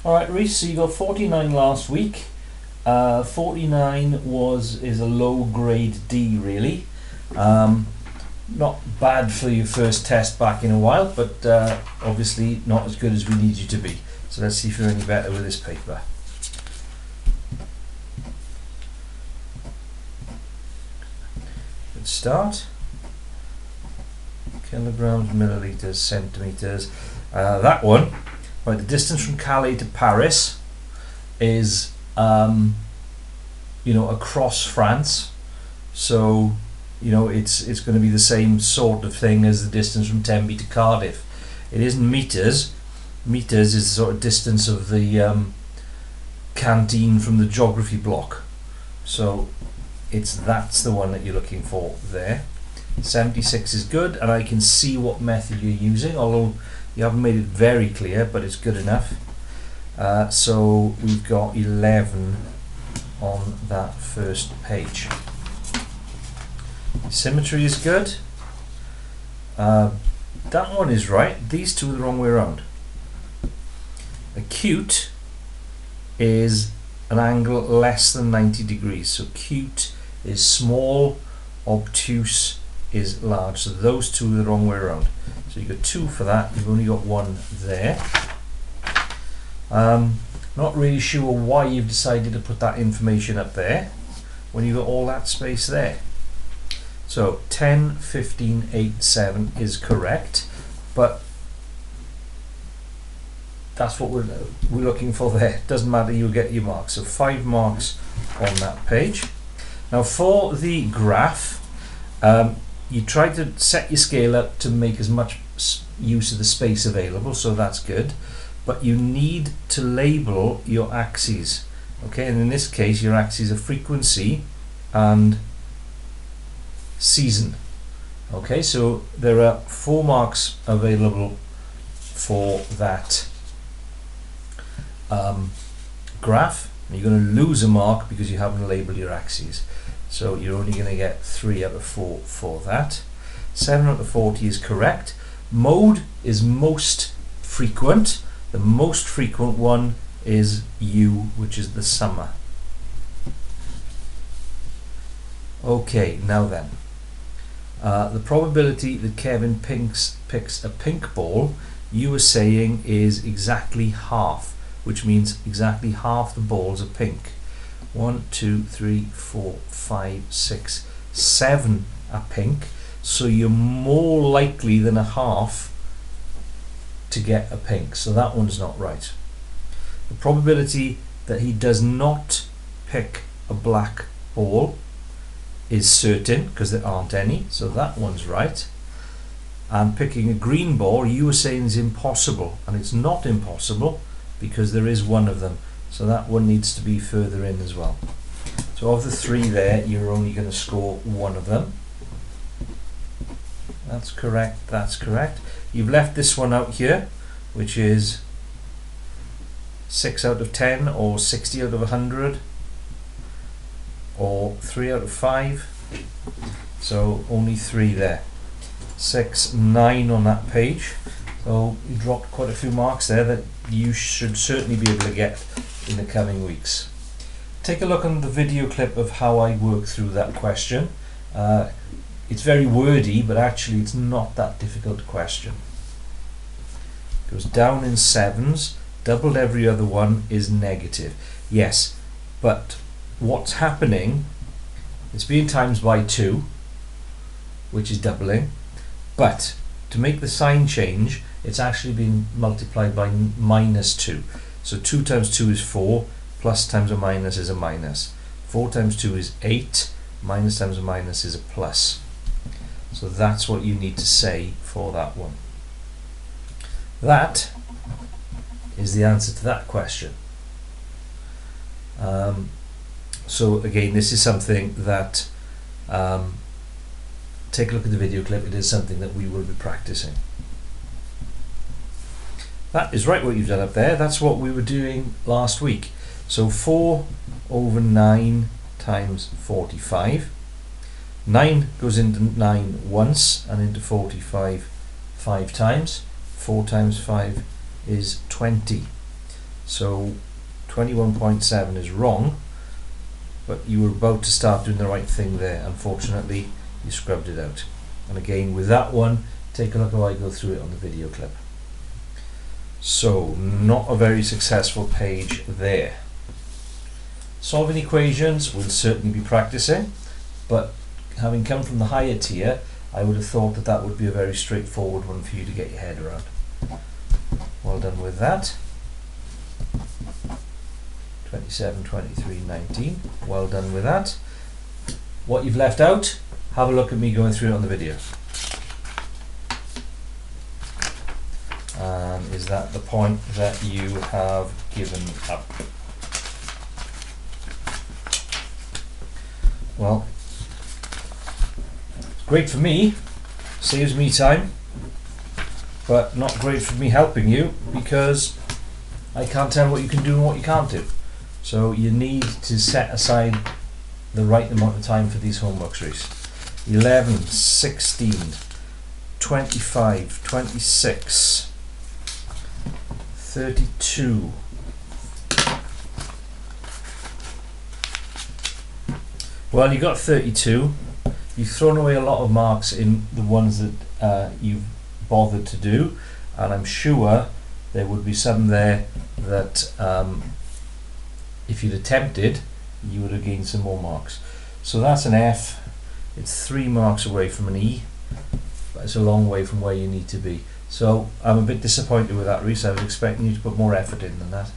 Alright, Rhys, so you got 49 last week. 49 is a low grade D, really. Not bad for your first test back in a while, but obviously not as good as we need you to be. So let's see if you're any better with this paper. Good start. Kilograms, milliliters, centimeters. That one, right, the distance from Calais to Paris is across France, so it's going to be the same sort of thing as the distance from Tenby to Cardiff. It isn't meters. Meters is the sort of distance of the canteen from the geography block, so that's the one that you're looking for there. 76 is good, and I can see what method you're using, although you haven't made it very clear, but it's good enough. So we've got 11 on that first page. Symmetry is good. That one is right. These two are the wrong way around. Acute is an angle less than 90 degrees. So acute is small, obtuse is large. So those two are the wrong way around. So you got 2 for that. You've only got 1 there. Not really sure why you've decided to put that information up there when you've got all that space there. So 10, 15, 8, 7 is correct, but that's what we're looking for there. Doesn't matter, you'll get your marks. So 5 marks on that page. Now for the graph, you try to set your scale up to make as much use of the space available, so that's good. But you need to label your axes, okay? And in this case, your axes are frequency and season. Okay, so there are 4 marks available for that graph. You're going to lose a mark because you haven't labeled your axes. So you're only going to get 3 out of 4 for that. 7 out of 40 is correct. Mode is most frequent. The most frequent one is U, which is the summer. Okay, now then. The probability that Kevin picks a pink ball, you were saying, is exactly half, which means exactly half the balls are pink. 1, 2, 3, 4, 5, 6, 7 are pink, so you're more likely than a half to get a pink, so that one's not right. The probability that he does not pick a black ball is certain, because there aren't any, so that one's right. And picking a green ball, you were saying, is impossible, and it's not impossible because there is one of them, so that one needs to be further in as well. So of the 3 there, you're only going to score 1 of them. That's correct, that's correct. You've left this one out here, which is 6 out of 10 or 60 out of 100 or 3 out of 5. So only 3 there. 6, 9 on that page. So you dropped quite a few marks there that you should certainly be able to get in the coming weeks. Take a look on the video clip of how I work through that question. It's very wordy, but actually it's not that difficult a question. Goes down in 7s, doubled every other one is negative. Yes, but what's happening, it's being times by 2, which is doubling, but to make the sign change, it's actually been multiplied by -2. So 2 times 2 is 4, plus times a minus is a minus. 4 times 2 is 8, minus times a minus is a plus. So that's what you need to say for that one. That is the answer to that question. So again, this is something that, take a look at the video clip, it is something that we will be practicing. That is right what you've done up there, that's what we were doing last week. So 4 over 9 times 45. 9 goes into 9 once and into 45 5 times. 4 times 5 is 20. So 21.7 is wrong, but you were about to start doing the right thing there. Unfortunately, you scrubbed it out. And again, with that one, take a look how I go through it on the video clip. So, not a very successful page there. Solving equations will certainly be practicing, but having come from the higher tier, I would have thought that that would be a very straightforward one for you to get your head around. Well done with that. 27, 23, 19. Well done with that. What you've left out, have a look at me going through it on the video. And is that the point that you have given up? Well, it's great for me, saves me time, but not great for me helping you because I can't tell what you can do and what you can't do. So you need to set aside the right amount of time for these homeworks, Rhys. 11, 16, 25, 26, 32. Well, you got 32. You've thrown away a lot of marks in the ones that you've bothered to do, and I'm sure there would be some there that if you'd attempted, you would have gained some more marks. So that's an F. It's 3 marks away from an E, but it's a long way from where you need to be. So I'm a bit disappointed with that, Rhys. I was expecting you to put more effort in than that.